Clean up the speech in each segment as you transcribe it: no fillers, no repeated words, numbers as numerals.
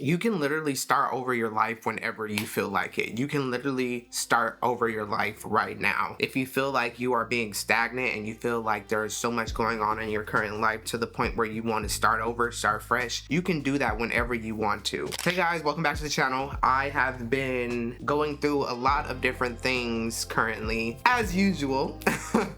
You can literally start over your life whenever you feel like it. You can literally start over your life right now. If you feel like you are being stagnant and you feel like there's so much going on in your current life to the point where you want to start over, start fresh, you can do that whenever you want to. Hey guys, welcome back to the channel. I have been going through a lot of different things currently, as usual.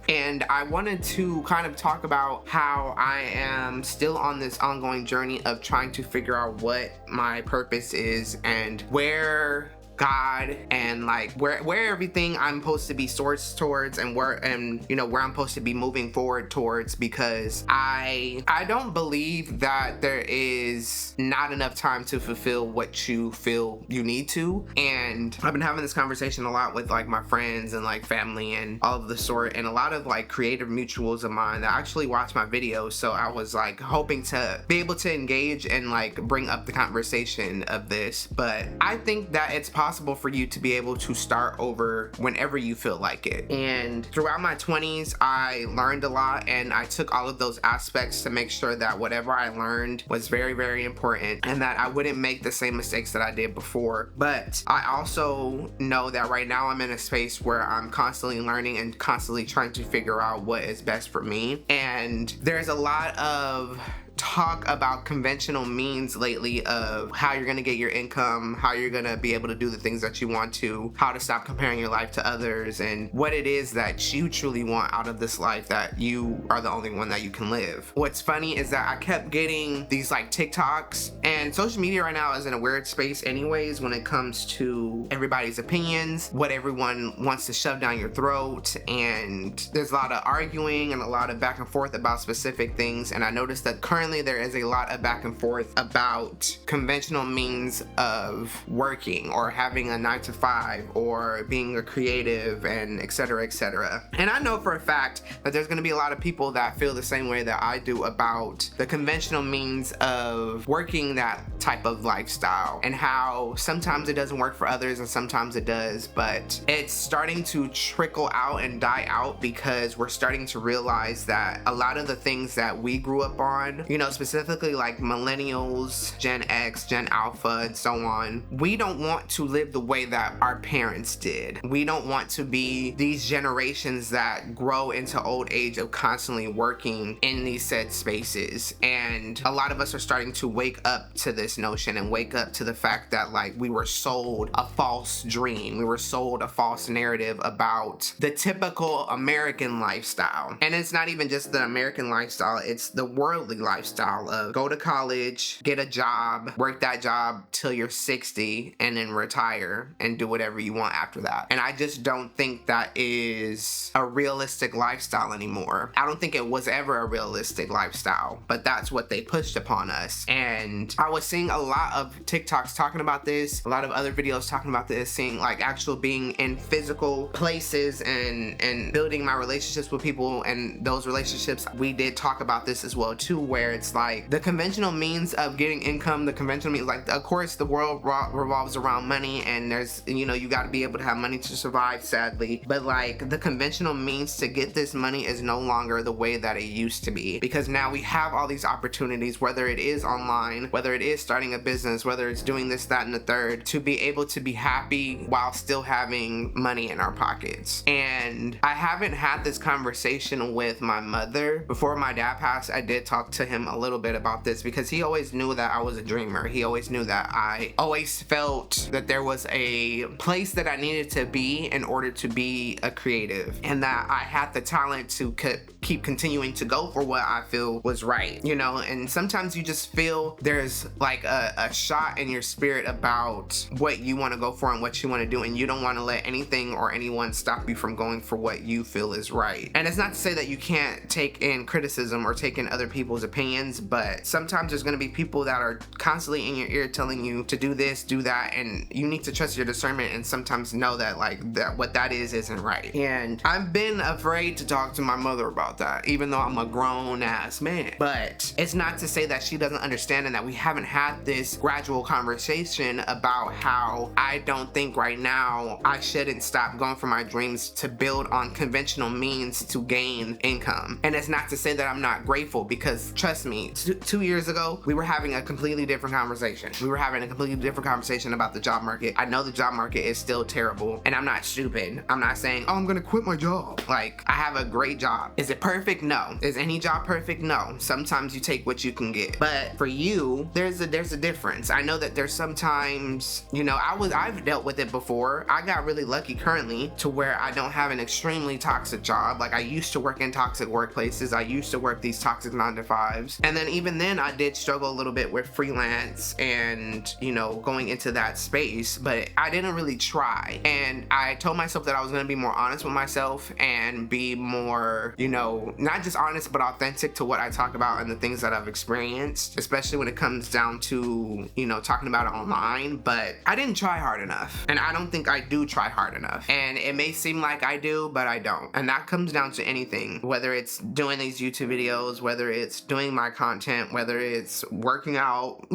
And I wanted to kind of talk about how I am still on this ongoing journey of trying to figure out what my purpose is and where God and like where everything I'm supposed to be sourced towards and where I'm supposed to be moving forward towards, because I don't believe that there is not enough time to fulfill what you feel you need to. And I've been having this conversation a lot with like my friends and like family and all of the sort, and a lot of like creative mutuals of mine that actually watch my videos. So I was like hoping to be able to engage and like bring up the conversation of this. But I think that it's possible for you to be able to start over whenever you feel like it. And throughout my 20s, I learned a lot, and I took all of those aspects to make sure that whatever I learned was very, very important and that I wouldn't make the same mistakes that I did before. But I also know that right now I'm in a space where I'm constantly learning and constantly trying to figure out what is best for me. And there's a lot of talk about conventional means lately of how you're gonna get your income, how you're gonna be able to do the things that you want to, how to stop comparing your life to others, and what it is that you truly want out of this life, that you are the only one that you can live. What's funny is that I kept getting these like TikToks, and social media right now is in a weird space anyways when it comes to everybody's opinions, what everyone wants to shove down your throat, and there's a lot of arguing and a lot of back and forth about specific things. And I noticed that currently there is a lot of back and forth about conventional means of working or having a 9-to-5 or being a creative and etc, etc. And I know for a fact that there's going to be a lot of people that feel the same way that I do about the conventional means of working that type of lifestyle, and how sometimes it doesn't work for others and sometimes it does. But it's starting to trickle out and die out because we're starting to realize that a lot of the things that we grew up on, specifically like millennials, Gen X, Gen Alpha, and so on, we don't want to live the way that our parents did. We don't want to be these generations that grow into old age of constantly working in these said spaces. And a lot of us are starting to wake up to this notion and wake up to the fact that like we were sold a false dream. We were sold a false narrative about the typical American lifestyle. And it's not even just the American lifestyle, it's the worldly lifestyle of go to college, get a job, work that job till you're 60, and then retire and do whatever you want after that. And I just don't think that is a realistic lifestyle anymore. I don't think it was ever a realistic lifestyle, but that's what they pushed upon us. And I was seeing a lot of TikToks talking about this, a lot of other videos talking about this, seeing like actual being in physical places and building my relationships with people. And those relationships, we did talk about this as well too, where it's like the conventional means of getting income, the conventional means, like of course the world revolves around money, and there's you got to be able to have money to survive, sadly, but like the conventional means to get this money is no longer the way that it used to be, because now we have all these opportunities, whether it is online, whether it is starting a business, whether it's doing this, that, and the third, to be able to be happy while still having money in our pockets. And I haven't had this conversation with my mother. Before my dad passed, I did talk to him a little bit about this, because he always knew that I was a dreamer. He always knew that I always felt that there was a place that I needed to be in order to be a creative, and that I had the talent to keep continuing to go for what I feel was right, and sometimes you just feel there's like a shot in your spirit about what you want to go for and what you want to do, and you don't want to let anything or anyone stop you from going for what you feel is right. And it's not to say that you can't take in criticism or take in other people's opinions, but sometimes there's going to be people that are constantly in your ear telling you to do this, do that, and you need to trust your discernment and sometimes know that like that what that is isn't right. And I've been afraid to talk to my mother about that, even though I'm a grown ass man. But it's not to say that she doesn't understand and that we haven't had this gradual conversation about how I don't think right now I shouldn't stop going for my dreams to build on conventional means to gain income. And it's not to say that I'm not grateful, because trust trust me, 2 years ago, we were having a completely different conversation. We were having a completely different conversation about the job market. I know the job market is still terrible, and I'm not stupid. I'm not saying, oh, I'm gonna quit my job. Like, I have a great job. Is it perfect? No. Is any job perfect? No. Sometimes you take what you can get. But for you, there's a difference. I know that there's sometimes, you know, I've dealt with it before. I got really lucky currently to where I don't have an extremely toxic job. Like, I used to work in toxic workplaces. I used to work these toxic 9-to-5s. And then even then I did struggle a little bit with freelance and, you know, going into that space, but I didn't really try. And I told myself that I was going to be more honest with myself and be more, you know, not just honest, but authentic to what I talk about and the things that I've experienced, especially when it comes down to, you know, talking about it online. But I didn't try hard enough, and I don't think I do try hard enough. And it may seem like I do, but I don't. And that comes down to anything, whether it's doing these YouTube videos, whether it's doing my content, whether it's working out,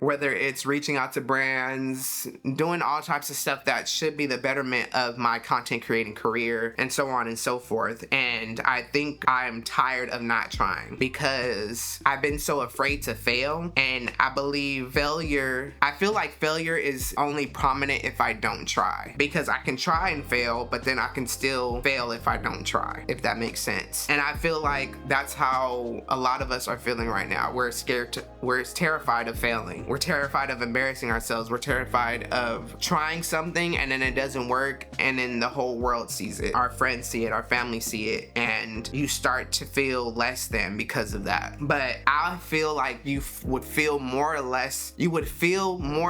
whether it's reaching out to brands, doing all types of stuff that should be the betterment of my content creating career, and so on and so forth. And I think I'm tired of not trying because I've been so afraid to fail. And I believe I feel like failure is only prominent if I don't try, because I can try and fail, but then I can still fail if I don't try, if that makes sense. And I feel like that's how a lot of us are feeling right now. We're terrified of failing. We're terrified of embarrassing ourselves. We're terrified of trying something and then it doesn't work, and then the whole world sees it. Our friends see it, our family see it, and you start to feel less than because of that. But I feel like you would feel more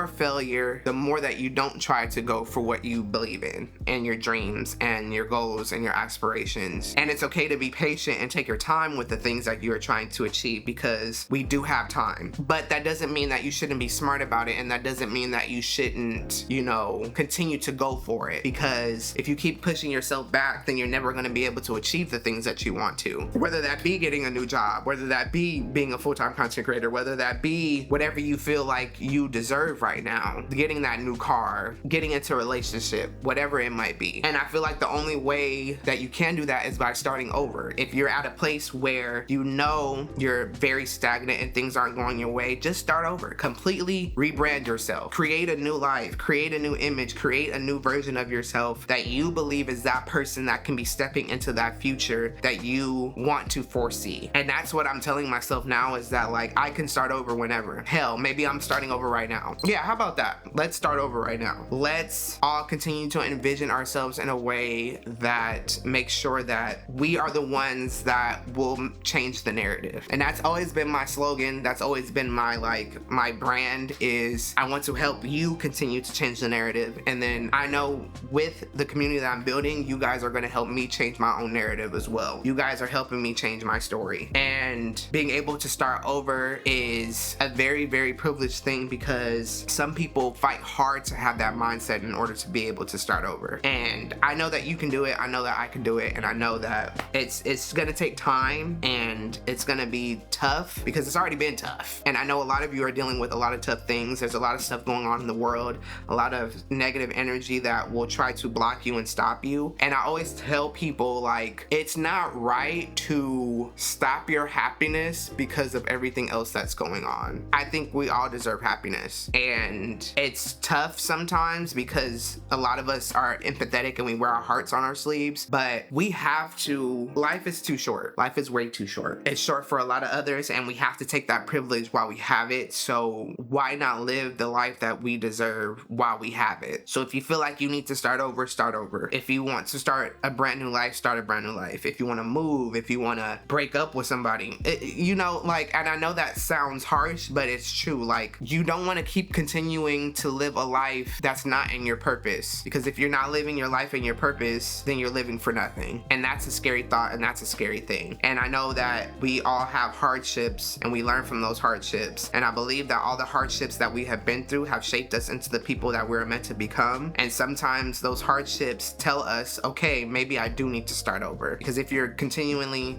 failure the more that you don't try to go for what you believe in and your dreams and your goals and your aspirations. And it's okay to be patient and take your time with the things that you are trying to achieve, because we do have time. But that doesn't mean that you shouldn't be smart about it, and that doesn't mean that you shouldn't, you know, continue to go for it, because if you keep pushing yourself back, then you're never going to be able to achieve the things that you want to, whether that be getting a new job, whether that be being a full-time content creator, whether that be whatever you feel like you deserve right now, getting that new car, getting into a relationship, whatever it might be. And I feel like the only way that you can do that is by starting over. If you're at a place where you know you're very stagnant and things aren't going your way, just start over. Completely rebrand yourself. Create a new life. Create a new image. Create a new version of yourself that you believe is that person that can be stepping into that future that you want to foresee. And that's what I'm telling myself now, is that, like, I can start over whenever. Hell, maybe I'm starting over right now. Yeah, how about that? Let's start over right now. Let's all continue to envision ourselves in a way that makes sure that we are the ones that will change the narrative. And that's always been my slogan. That's always been my brand, is I want to help you continue to change the narrative. And then I know with the community that I'm building, you guys are going to help me change my own narrative as well. You guys are helping me change my story. And being able to start over is a very, very privileged thing, because some people fight hard to have that mindset in order to be able to start over. And I know that you can do it. I know that I can do it. And I know that it's gonna take time, and it's gonna be tough, because it's already been tough. And I know a lot of you are dealing with a lot of tough things. There's a lot of stuff going on in the world, a lot of negative energy that will try to block you and stop you. And I always tell people, like, it's not right to stop your happiness because of everything else that's going on. I think we all deserve happiness, and it's tough sometimes because a lot of us are empathetic and we wear our hearts on our sleeves, but we have to. Life is too short. Life is way too short. It's short for a lot of others, and we have to take that privilege while we have it. So why not live the life that we deserve while we have it? So if you feel like you need to start over, start over. If you want to start a brand new life, start a brand new life. If you want to move, if you want to break up with somebody, you know, like, and I know that sounds harsh, but it's true. Like, you don't want to keep continuing to live a life that's not in your purpose, because if you're not living your life in your purpose, then you're living for nothing. And that's a scary thought, and that's a scary thing. And I know that we all have hardships, and we learn from those hardships. And I believe that all the hardships that we have been through have shaped us into the people that we're meant to become. And sometimes those hardships tell us, okay, maybe I do need to start over. Because if you're continuously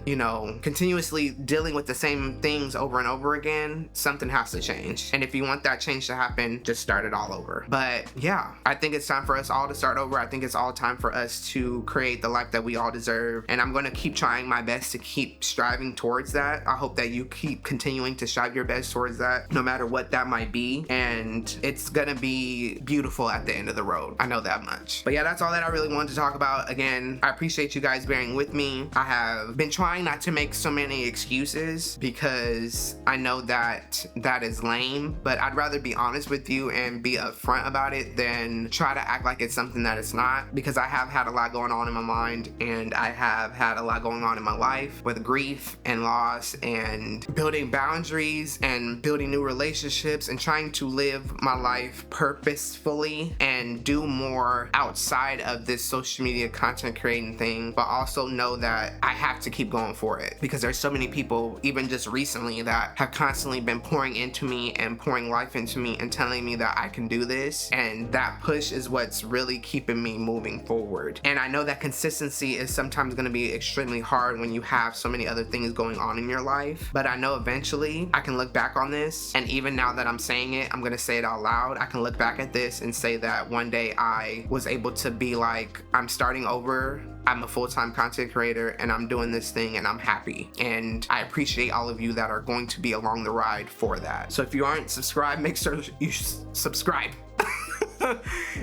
dealing with the same things over and over again, something has to change. And if you want that change to happen, just start it all over. But yeah, I think it's time for us all to start over. I think it's all time for us to create the life that we all deserve. And I'm going to keep trying my best to keep striving towards that. that. I hope that you keep continuing to strive your best towards that, no matter what that might be, and it's gonna be beautiful at the end of the road. I know that much. But yeah, that's all that I really wanted to talk about. Again, I appreciate you guys bearing with me. I have been trying not to make so many excuses because I know that that is lame, but I'd rather be honest with you and be upfront about it than try to act like it's something that it's not, because I have had a lot going on in my mind, and I have had a lot going on in my life with grief and loss and building boundaries and building new relationships and trying to live my life purposefully and do more outside of this social media content creating thing, but also know that I have to keep going for it, because there's so many people, even just recently, that have constantly been pouring into me and pouring life into me and telling me that I can do this, and that push is what's really keeping me moving forward. And I know that consistency is sometimes going to be extremely hard when you have so many other things going on in your life, but I know eventually I can look back on this, and even now that I'm saying it, I'm going to say it out loud, I can look back at this and say that one day I was able to be like, I'm starting over, I'm a full-time content creator, and I'm doing this thing, and I'm happy. And I appreciate all of you that are going to be along the ride for that. So if you aren't subscribed, make sure you subscribe.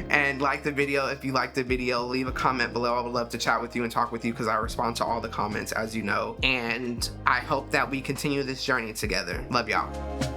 And like the video if you like the video. Leave a comment below. I would love to chat with you and talk with you, because I respond to all the comments, as you know. And I hope that we continue this journey together. Love y'all.